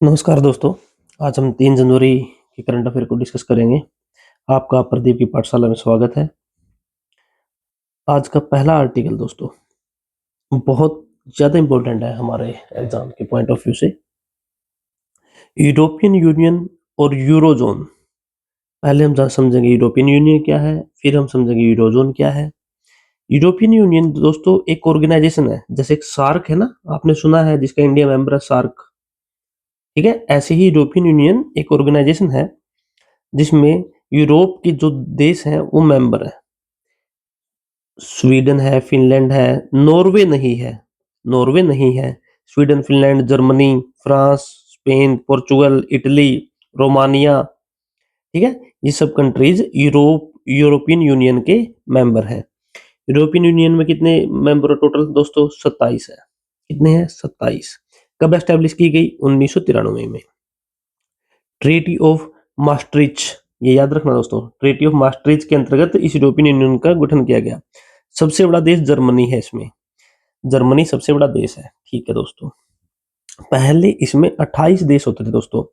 नमस्कार दोस्तों, आज हम 3 जनवरी के करंट अफेयर को डिस्कस करेंगे। आपका प्रदीप की पाठशाला में स्वागत है। आज का पहला आर्टिकल दोस्तों बहुत ज़्यादा इम्पोर्टेंट है हमारे एग्ज़ाम के पॉइंट ऑफ व्यू से। यूरोपियन यूनियन और यूरोज़ोन। पहले हम समझेंगे यूरोपियन यूनियन क्या है, फिर हम समझेंगे यूरोज़ोन क्या है। यूरोपियन यूनियन दोस्तों एक ऑर्गेनाइजेशन है, जैसे एक सार्क है ना, आपने सुना है जिसका इंडिया मेंबर है सार्क, ठीक है? ऐसे ही यूरोपियन यूनियन एक ऑर्गेनाइजेशन है जिसमें यूरोप के जो देश हैं वो मेंबर हैं। स्वीडन है, फ़िनलैंड है, नॉर्वे नहीं है। Sweden, Finland, Germany, France, Spain, Portugal, Italy, Romania, ठीक है? ये सब कंट्रीज़ यूरोपियन यूनियन के मेंबर हैं। यूरोपियन यूनियन में कितने मेंबर टोटल दोस्तों? 27 है। कितने हैं? 27। कब एस्टेब्लिश की गई? 1993 में। ट्रीटी ऑफ maastricht, ये याद रखना दोस्तों, ट्रीटी ऑफ maastricht के अंतर्गत इस यूरोपियन यूनियन का गठन किया गया। सबसे बड़ा देश जर्मनी है इसमें, जर्मनी सबसे बड़ा देश है, ठीक है दोस्तों। पहले इसमें 28 देश होते थे दोस्तों,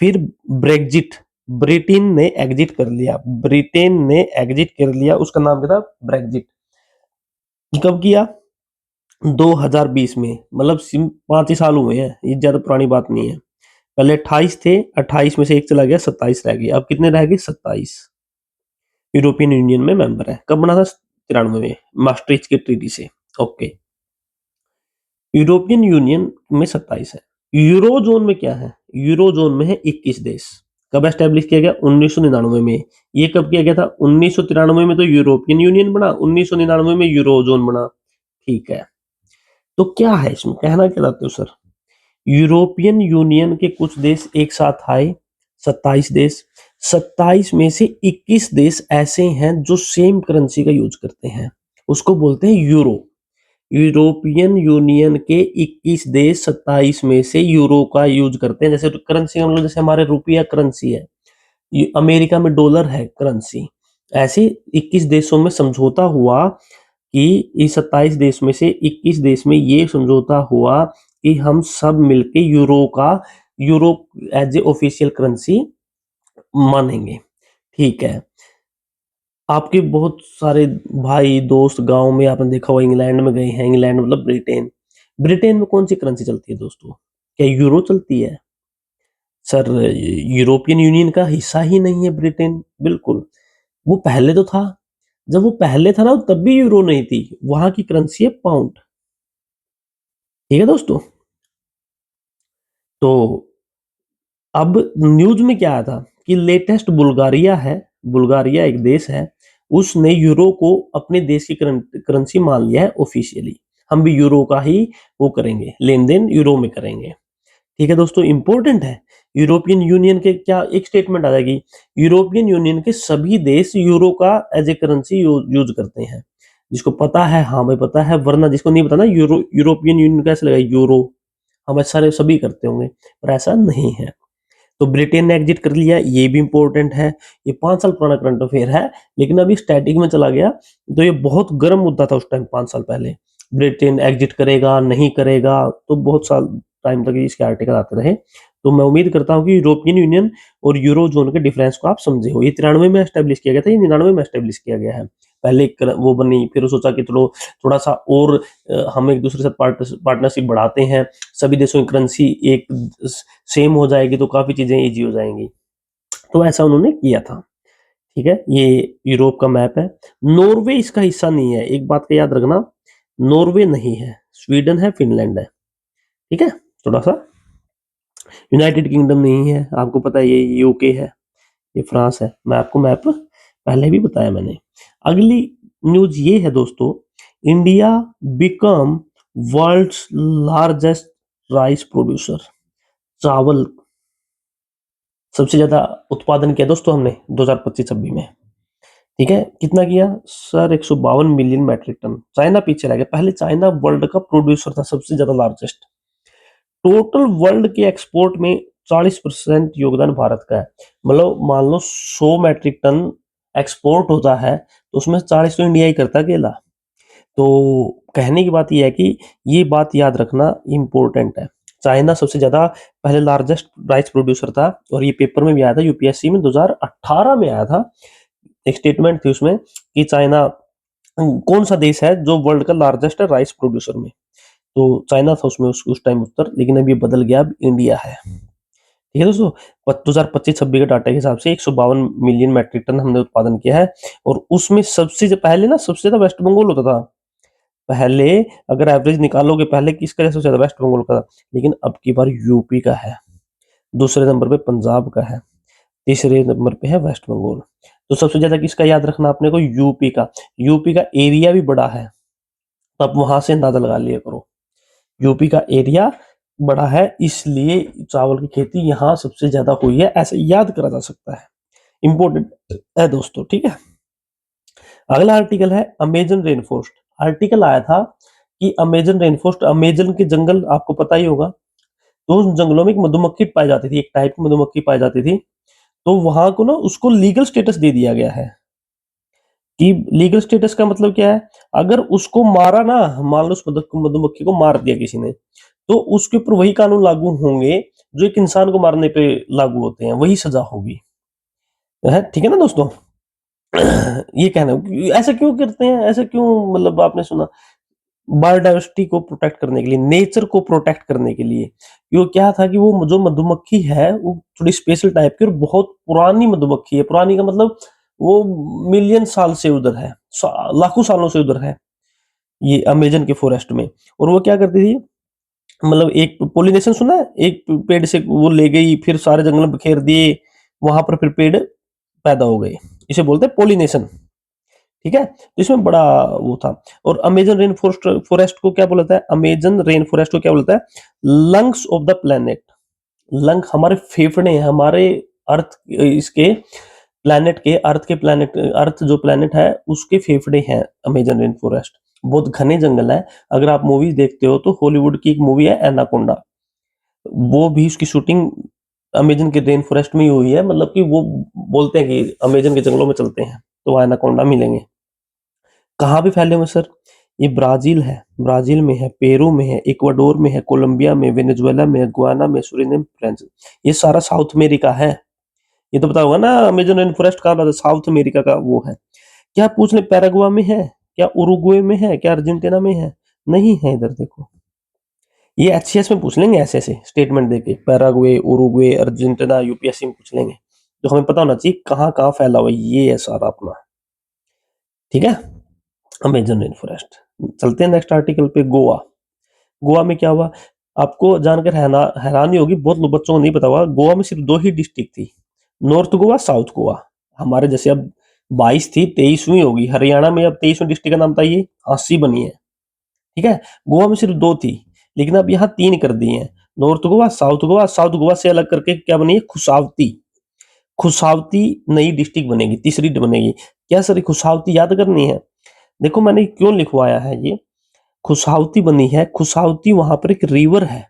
फिर ब्रेग्जिट, ब्रिटेन ने एग्जिट कर लिया, उसका नाम क्या था? ब्रेग्जिट। कब किया? 2020 में, मतलब 5 ही साल हुए हैं, ये ज्यादा पुरानी बात नहीं है। पहले 28 थे, 28 में से एक चला गया, 27 रह गए। अब कितने रह गए? 27 यूरोपियन यूनियन में मेंबर है। कब बना था? 93 में, maastricht के ट्रीटी से। ओके, यूरोपियन यूनियन में 27 है। यूरोजोन में क्या है? यूरोजोन में है 21 देश। कब एस्टेब्लिश किया गया? 1999 में। ये कब किया गया था? 1993 में तो यूरोपियन यूनियन बना, 1999 में यूरोजोन बना, ठीक है। तो क्या है इसमें, कहना क्या चाहते हो सर? यूरोपियन यूनियन के कुछ देश एक साथ आए, 27 देश। 27 में से 21 देश ऐसे हैं जो सेम करेंसी का यूज करते हैं, उसको बोलते हैं यूरो। यूरोपियन यूनियन के 21 देश 27 में से यूरो का यूज करते हैं। जैसे करेंसी हम लोग, जैसे हमारे रुपया करेंसी है, अमेरिका में डॉलर है करेंसी, ऐसे 21 देशों में समझौता हुआ कि इस 27 देश में से 21 देश में ये समझौता हुआ कि हम सब मिलके euro as a official currency मानेंगे, ठीक है। आपके बहुत सारे भाई दोस्त गांव में आपने देखा होगा, इंग्लैंड में गए हैं, इंग्लैंड मतलब ब्रिटेन। ब्रिटेन में कौन सी करेंसी चलती है दोस्तों? क्या यूरो चलती है? सर, यूरोपियन यूनियन का हिस्सा ही नहीं है ब्रिटेन, बिल्कुल। वो पहले तो था, जब वो पहले था ना तब भी यूरो नहीं थी, वहां की करेंसी है पाउंड, ठीक है दोस्तों। तो अब न्यूज में क्या आया था कि लेटेस्ट बुल्गारिया है, बुल्गारिया एक देश है, उसने यूरो को अपने देश की करेंसी मान लिया है ऑफिशियली। हम भी यूरो का ही वो करेंगे, लेन देन यूरो में करेंगे, ठीक है दोस्तों। इंपॉर्टेंट है, यूरोपियन यूनियन के क्या एक स्टेटमेंट आ जाएगी, यूरोपियन यूनियन के सभी देश यूरो का एज ए करेंसी यूज करते हैं। जिसको पता है, हाँ भाई पता है, वरना जिसको नहीं पता ना, यूरोपियन यूनियन कैसे लगा यूरो, हमें सारे सभी करते होंगे, पर ऐसा नहीं है। तो ब्रिटेन ने एग्जिट कर लिया, ये भी इंपॉर्टेंट है। ये 5 साल पुराना करंट अफेयर है, लेकिन अभी स्टैटिक में चला गया। तो ये बहुत गर्म मुद्दा था उस टाइम, 5 साल पहले। ब्रिटेन एग्जिट करेगा नहीं करेगा, तो बहुत साल टाइम तक इसके आर्टिकल आते रहे। तो मैं उम्मीद करता हूँ कि यूरोपियन यूनियन और यूरो जोन के डिफरेंस को आप समझे हो। ये 93 में एस्टेब्लिश किया गया था, ये 99 में एस्टेब्लिश किया गया है। पहले वो बनी, फिर सोचा कि चलो थोड़ा सा और हम एक दूसरे से पार्टनरशिप बढ़ाते हैं, सभी देशों की करेंसी एक सेम हो जाएगी तो काफी चीजें इजी हो जाएंगी। तो ऐसा उन्होंने किया था, ठीक है। ये यूरोप का मैप है। नॉर्वे इसका हिस्सा नहीं है, एक बात का याद रखना, नॉर्वे नहीं है, स्वीडन है, फिनलैंड है, ठीक है। थोड़ा सा यूनाइटेड किंगडम नहीं है, आपको पता है ये यूके है, ये फ्रांस है। मैं आपको मैप पहले भी बताया मैंने। अगली न्यूज ये है दोस्तों, India become world's largest rice producer. चावल सबसे ज्यादा उत्पादन किया दोस्तों हमने 2025-26 में, ठीक है। कितना किया sir? 152 million metric ton. China पीछे रह गया, पहले चाइना वर्ल्ड का प्रोड्यूसर था, सबसे ज्यादा लार्जेस्ट। टोटल वर्ल्ड के एक्सपोर्ट में 40% योगदान भारत का है। मतलब मान लो 100 मैट्रिक टन एक्सपोर्ट होता है, तो उसमें 40 तो इंडिया ही करता है अकेला। तो कहने की बात यह है कि ये बात याद रखना इम्पोर्टेंट है। चाइना सबसे ज़्यादा पहले लार्जेस्ट राइस प्रोड्यूसर था, और ये पेपर में भी आया था, यूपीएससी में 2018 में आया था। एक स्टेटमेंट थी उसमें कि चाइना कौन सा देश है जो वर्ल्ड का लार्जेस्ट है राइस प्रोड्यूसर में। तो चाइना था उसमें उस टाइम उत्तर, लेकिन अब ये बदल गया, अब इंडिया है। ठीक है दोस्तों, 2025-26 के डाटा के हिसाब से 152 मिलियन मैट्रिक टन हमने उत्पादन किया है, और उसमें पहले ना सबसे ज्यादा वेस्ट बंगाल होता था। पहले अगर एवरेज निकालोगे, पहले किसका सबसे ज्यादा, वेस्ट बंगाल का था, लेकिन अब की बार यूपी का है, दूसरे नंबर पे पंजाब का है, तीसरे नंबर पे है वेस्ट बंगाल। तो सबसे ज्यादा किसका याद रखना अपने को, यूपी का। यूपी का एरिया भी बड़ा है, तो आप वहां से अंदाजा लगा लिया करो। यूपी का एरिया बड़ा है, इसलिए चावल की खेती यहाँ सबसे ज्यादा हुई है, ऐसे याद करा जा सकता है। इंपॉर्टेंट है दोस्तों, ठीक है। अगला आर्टिकल है अमेजन रेन फॉरेस्ट। आर्टिकल आया था कि अमेजन रेन फॉरेस्ट, अमेजन के जंगल आपको पता ही होगा, तो उन जंगलों में एक मधुमक्खी पाई जाती थी, एक टाइप की मधुमक्खी पाई जाती थी। तो वहां को ना उसको लीगल स्टेटस दे दिया गया है। कि लीगल स्टेटस का मतलब क्या है, अगर उसको मारा ना, मान लो उस मधुमक्खी को मार दिया किसी ने, तो उसके ऊपर वही कानून लागू होंगे जो एक इंसान को मारने पे लागू होते हैं, वही सजा होगी। है, ठीक है ना दोस्तों। ये कहना, ऐसा क्यों करते हैं, ऐसा क्यों, मतलब आपने सुना, बायोडाइवर्सिटी को प्रोटेक्ट करने के लिए, नेचर को प्रोटेक्ट करने के लिए। ये क्या था कि वो जो मधुमक्खी है वो थोड़ी स्पेशल टाइप की और बहुत पुरानी मधुमक्खी है। पुरानी का मतलब वो मिलियन साल से उधर है, लाखों सालों से उधर है, ये अमेजन के फॉरेस्ट में। और वो क्या करती थी, मतलब एक पोलिनेशन सुना है, एक पेड़ से वो ले गई, फिर सारे जंगल में बिखेर दिए, वहां पर फिर पेड़ पैदा हो गए, इसे बोलते हैं पोलिनेशन। ठीक है, तो इसमें बड़ा वो था। और अमेजन रेन फॉरेस्ट फॉरेस्ट को क्या बोलता है, अमेजन रेन फॉरेस्ट को क्या बोलता है, lungs of the planet. Lung हमारे फेफड़े हैं, हमारे अर्थ, इसके प्लेनेट के, अर्थ के प्लेनेट, अर्थ जो प्लेनेट है उसके फेफड़े हैं अमेजन रेन फॉरेस्ट। बहुत घने जंगल है। अगर आप मूवीज देखते हो तो हॉलीवुड की एक मूवी है एनाकोंडा, वो भी उसकी शूटिंग अमेजन के रेन फॉरेस्ट में ही हुई है। मतलब कि वो बोलते हैं कि अमेजन के जंगलों में चलते हैं तो एनाकोंडा मिलेंगे। कहाँ पे फैले हुए सर, ये ब्राजील है, ब्राजील में है, पेरू में है, इक्वाडोर में है, कोलंबिया में, वेनेजुएला में, गुयाना में, सुरीनेम, फ्रांस। ये सारा साउथ अमेरिका है। ये तो पता होगा ना अमेजन रेन फॉरेस्ट कहाँ पर, साउथ अमेरिका का वो है। क्या पूछ ले, पैरागुआ में है, क्या उरुग्वे में है, क्या अर्जेंटीना में है, नहीं है। इधर देखो, ये एचसीएस में पूछ लेंगे, ऐसे ऐसे स्टेटमेंट देके, पैराग्वे, उरुग्वे, अर्जेंटीना, यूपीएससी में पूछ लेंगे। तो हमें पता होना चाहिए कहाँ कहाँ फैला हुआ है, ये है सारा अपना। ठीक है, अमेजन रेन फॉरेस्ट। चलते हैं नेक्स्ट आर्टिकल पे, गोवा। गोवा में क्या हुआ, आपको जानकर हैरानी होगी, बहुत लोग बच्चों को नहीं पता होगा, गोवा में सिर्फ दो ही डिस्ट्रिक्ट थी, नॉर्थ गोवा, साउथ गोवा। हमारे जैसे अब 22 थी, 23वीं होगी। हरियाणा में अब 23वीं डिस्ट्रिक्ट का नाम था, ये हाँसी बनी है। ठीक है, गोवा में सिर्फ दो थी, लेकिन अब यहाँ तीन कर दी है, north Goa, south Goa. South Goa से अलग करके क्या बनी है, खुशावती। खुशावती नई डिस्ट्रिक्ट बनेगी, तीसरी बनेगी। क्या सर, खुशावती याद करनी है। देखो मैंने क्यों लिखवाया है ये, खुशावती बनी है, खुशावती वहां पर एक रिवर है,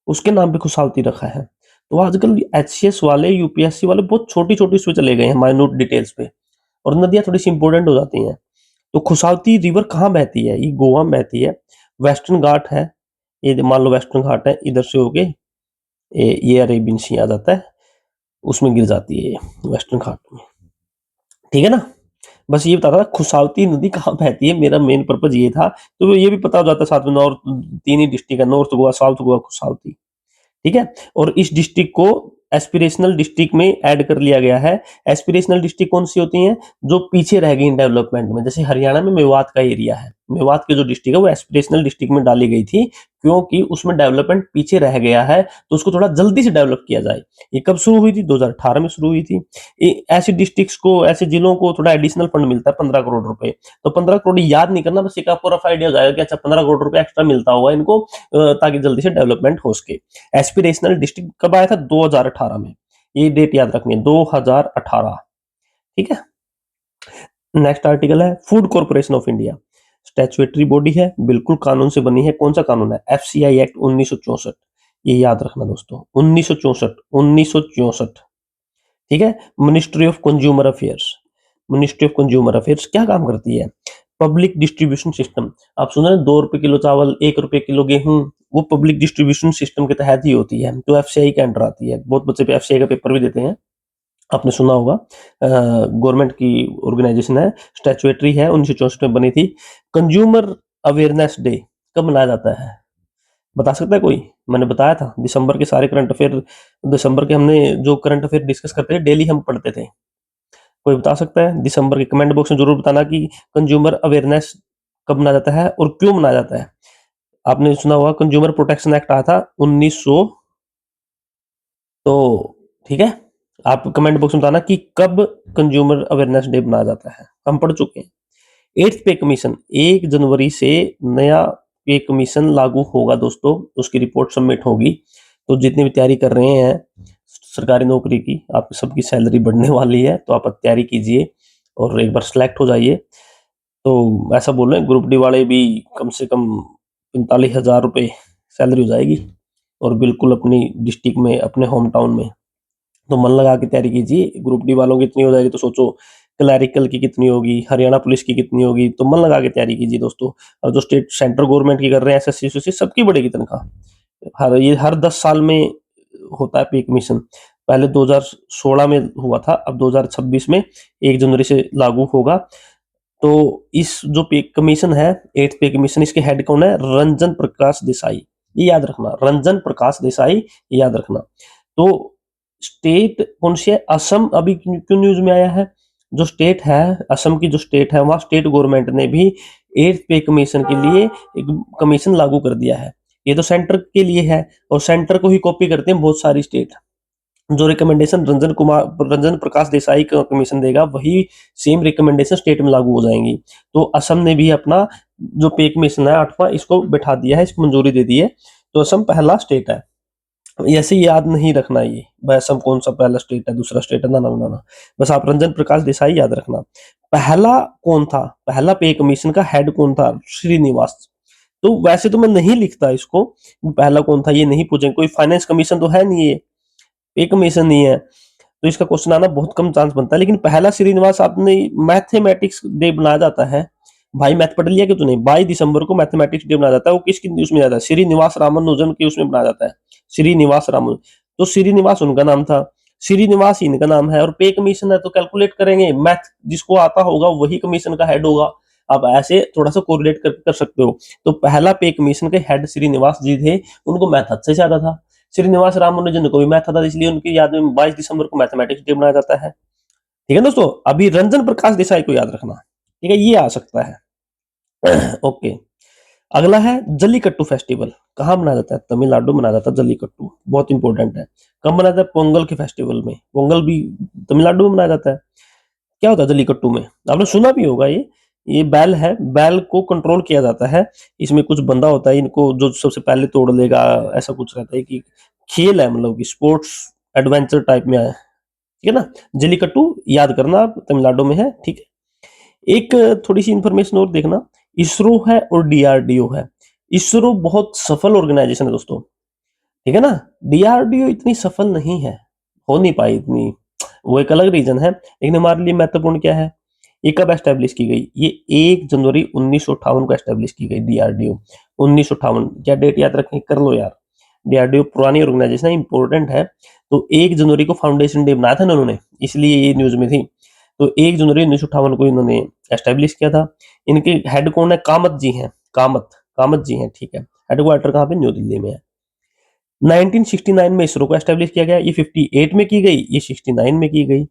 उसके नाम पे खुशावती रखा है। तो आजकल एचसीएस वाले, यूपीएससी वाले बहुत छोटी छोटी इसमें चले गए हैं, माइन्यूट डिटेल्स पे, और नदियां थोड़ी सी इंपॉर्टेंट हो जाती हैं। तो खुशावती रिवर कहाँ बहती है, ये गोवा में बहती है। वेस्टर्न घाट है, ये मान लो वेस्टर्न घाट है, इधर से होके ये अरेबियन सी आ जाता है, उसमें गिर जाती है ये वेस्टर्न घाट में। ठीक है ना, बस ये बता रहा था खुशावती नदी कहाँ बहती है, मेरा मेन पर्पज ये था। तो ये भी पता हो जाता है साथ में, नॉर्थ, तीन ही डिस्ट्रिक्ट है, नॉर्थ गोवा, साउथ गोवा, खुशावती। ठीक है, और इस डिस्ट्रिक्ट को एस्पिरेशनल डिस्ट्रिक्ट में ऐड कर लिया गया है। एस्पिरेशनल डिस्ट्रिक्ट कौन सी होती हैं, जो पीछे रह गई डेवलपमेंट में। जैसे हरियाणा में मेवात का एरिया है, मेवात के जो डिस्ट्रिक्ट है वो एस्पिरेशनल डिस्ट्रिक्ट में डाली गई थी, क्योंकि उसमें डेवलपमेंट पीछे रह गया है, तो उसको थोड़ा जल्दी से डेवलप किया जाए। ये कब शुरू हुई थी, 2018 में शुरू हुई थी। ऐसे डिस्ट्रिक्ट्स को, ऐसे जिलों को थोड़ा एडिशनल फंड मिलता है, 15 करोड़ रुपए। तो 15 करोड़ याद नहीं करना, बस एक आपको रफ आइडिया हो जाएगा कि अच्छा 15 करोड़ रुपए एक्स्ट्रा मिलता होगा इनको, ताकि जल्दी से डेवलपमेंट हो सके। एस्पिरेशनल डिस्ट्रिक्ट कब आया था, 2018 में। ये डेट याद रखनी है, 2018। ठीक है, नेक्स्ट आर्टिकल है food corporation of India. Statutory body है, बिल्कुल कानून से बनी है। कौन सा कानून है, एफसीआई एक्ट 1964। ये याद रखना दोस्तों, 1964, 1964। ठीक है, ministry of consumer affairs. Ministry of consumer affairs क्या काम करती है, पब्लिक डिस्ट्रीब्यूशन सिस्टम, आप सुन रहे हैं 2 रुपए किलो चावल, 1 रुपए किलो गेहूं, वो पब्लिक डिस्ट्रीब्यूशन सिस्टम के तहत ही होती है, तो एफसीआई के अंडर आती है। बहुत बच्चे एफसीआई का पेपर भी देते हैं, आपने सुना होगा। गवर्नमेंट की ऑर्गेनाइजेशन है, स्टैट्यूटरी है, 1964 में बनी थी। कंज्यूमर अवेयरनेस डे कब मनाया जाता है, बता सकता है कोई? मैंने बताया था दिसंबर के सारे करंट अफेयर, दिसंबर के हमने जो करंट अफेयर डिस्कस करते थे डेली हम पढ़ते थे। कोई बता सकता है? दिसंबर के कमेंट बॉक्स में जरूर बताना कि कंज्यूमर अवेयरनेस कब मनाया जाता है और क्यों मनाया जाता है। आपने सुना होगा कंज्यूमर प्रोटेक्शन एक्ट आया था 1900, तो ठीक है, आप कमेंट बॉक्स में बताना कि कब कंज्यूमर अवेयरनेस डे मनाया जाता है, हम पढ़ चुके हैं। 8th पे कमीशन 1 जनवरी से नया पे कमीशन लागू होगा दोस्तों, उसकी रिपोर्ट सबमिट होगी। तो जितने भी तैयारी कर रहे हैं सरकारी नौकरी की, आप सबकी सैलरी बढ़ने वाली है, तो आप तैयारी कीजिए और एक बार सिलेक्ट हो जाइए। तो ऐसा बोल रहे हैं ग्रुप डी वाले भी कम से कम 45,000 रुपये सैलरी हो जाएगी, और बिल्कुल अपनी डिस्ट्रिक्ट में, अपने होम टाउन में। तो मन लगा के तैयारी कीजिए। ग्रुप डी वालों की इतनी हो जाएगी तो सोचो क्लैरिकल की कितनी होगी, हरियाणा पुलिस की कितनी होगी। तो मन लगा के तैयारी कीजिए दोस्तों। और जो स्टेट सेंट्रल गवर्नमेंट की कर रहे हैं एसएससी यूपीएससी, सबकी बढ़ेगी तनख्वाह। हर 10 साल में होता है पे कमीशन। पहले 2016 में हुआ था, अब 2026 में 1 जनवरी से लागू होगा। तो इस जो पे कमीशन है, 8th पे कमीशन, इसके हेड कौन है? रंजन प्रकाश देसाई। ये याद रखना, रंजन प्रकाश देसाई, ये याद रखना। तो स्टेट कौन सी है? असम। अभी क्यों न्यूज में आया है? जो स्टेट है, असम की जो स्टेट है, वहां स्टेट गवर्नमेंट ने भी 8th पे कमीशन के लिए एक कमीशन लागू कर दिया है। ये तो सेंटर के लिए है, और सेंटर को ही कॉपी करते हैं बहुत सारी स्टेट। जो रिकमेंडेशन रंजन प्रकाश देसाई का कमीशन देगा, वही सेम रिकमेंडेशन स्टेट में लागू हो जाएंगी। तो असम ने भी अपना जो पे कमीशन है 8वां, इसको बैठा दिया है, इसको मंजूरी दे दी है। तो असम पहला स्टेट है। ऐसे याद नहीं रखना ये भाई असम कौन सा पहला स्टेट है, दूसरा स्टेट है, ना ना ना ना। बस आप रंजन प्रकाश देसाई याद रखना। पहला कौन था? पहला पे कमीशन का हेड कौन था? श्रीनिवास। तो वैसे तो मैं नहीं लिखता इसको, पहला कौन था ये नहीं पूछेंगे, कोई फाइनेंस कमीशन तो है नहीं, ये पे कमीशन नहीं है, तो इसका क्वेश्चन आना बहुत कम चांस बनता है। लेकिन पहला श्रीनिवास, आपने मैथमेटिक्स डे बनाया जाता है, भाई मैथ पढ़ लिया कि तो नहीं, 22 दिसंबर को मैथमेटिक्स डे बनाया जाता है। वो किसकी उसमें जाता है? श्रीनिवास रामानुजन के उसमें बनाया जाता है, श्रीनिवास रामानुजन। तो श्रीनिवास उनका नाम था, श्रीनिवास ही इनका नाम है। और पे कमीशन है तो कैलकुलेट करेंगे, मैथ जिसको आता होगा वही कमीशन का हेड होगा। आप ऐसे थोड़ा सा कोरिलेट कर सकते हो। तो पहला पे कमीशन के हेड श्रीनिवास जी थे, उनको मैथ अच्छे से आता था। श्रीनिवास रामानुजन को भी मैथ आता था, इसलिए उनकी याद में 22 दिसंबर को मैथमेटिक्स डे मनाया जाता है। ठीक है दोस्तों, अभी रंजन प्रकाश देसाई को याद रखना, ठीक है, ये आ सकता है। ओके, अगला है जल्लीकट्टू फेस्टिवल। कहाँ मनाया जाता है? तमिलनाडु मनाया जाता है जल्लीकट्टू, बहुत इंपॉर्टेंट है। कब मनाया जाता है? पोंगल के फेस्टिवल में। पोंगल भी तमिलनाडु में मनाया जाता है। क्या होता है जल्लीकट्टू में? आपने सुना भी होगा, ये बैल है, बैल को कंट्रोल किया जाता है। इसमें कुछ बंदा होता है, इनको जो सबसे पहले तोड़ लेगा, ऐसा कुछ रहता है कि खेल है, मतलब कि स्पोर्ट्स एडवेंचर टाइप में है। ठीक है ना? जल्लीकट्टू याद करना, आप तमिलनाडु में है। ठीक है, एक थोड़ी सी इंफॉर्मेशन और देखना, इसरो है और डीआरडीओ है। इसरो बहुत सफल ऑर्गेनाइजेशन है दोस्तों, ठीक है ना? डीआरडीओ इतनी सफल नहीं है, हो नहीं पाई इतनी, वो एक अलग रीजन है। लेकिन हमारे लिए महत्वपूर्ण क्या है? ये कब एस्टेब्लिश की गई? ये 1 जनवरी 1958 को एस्टेब्लिश की गई डीआरडीओ। 1958, क्या डेट याद रखें, कर लो यार। डीआरडीओ पुरानी ऑर्गेनाइजेशन है, इंपॉर्टेंट है। तो 1 जनवरी को फाउंडेशन डे बनाया था इन्होंने, इसलिए ये न्यूज में थी। तो 1 जनवरी 1958 को इन्होंने एस्टेब्लिश किया था। इनके हेड कौन है? कामत जी हैं, कामत, कामत जी हैं, ठीक है। हेडक्वार्टर कहाँ पे? न्यू दिल्ली में है। 1969 में इसरो को एस्टेब्लिश किया गया, ये 58 में की गई, ये 69 में की गई।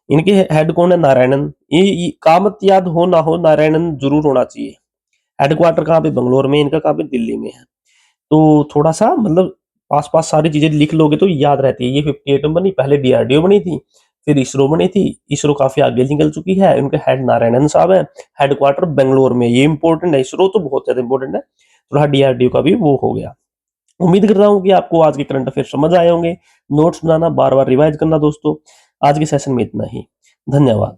इनके हेड कौन है? नारायणन। ये कामत याद हो ना हो, नारायणन जरूर होना चाहिए। हेडक्वार्टर कहाँ पे? बंगलोर में, इनका कहाँ पे? दिल्ली में है। तो थोड़ा सा मतलब पास पास सारी चीजें लिख लोगे तो याद रहती है। ये 58 में बनी, पहले डीआरडीओ बनी थी, फिर इसरो बनी थी। इसरो काफी आगे निकल चुकी है, उनके हेड नारायणन साहब है, हेडक्वार्टर बेंगलोर में। ये इंपॉर्टेंट है, इसरो तो बहुत ज्यादा इंपॉर्टेंट है। थोड़ा डीआरडीओ का भी वो हो गया। उम्मीद कर रहा हूँ कि आपको आज के करंट अफेयर समझ आए होंगे। नोट्स बनाना, बार बार रिवाइज करना दोस्तों। आज के सेशन में इतना ही, धन्यवाद।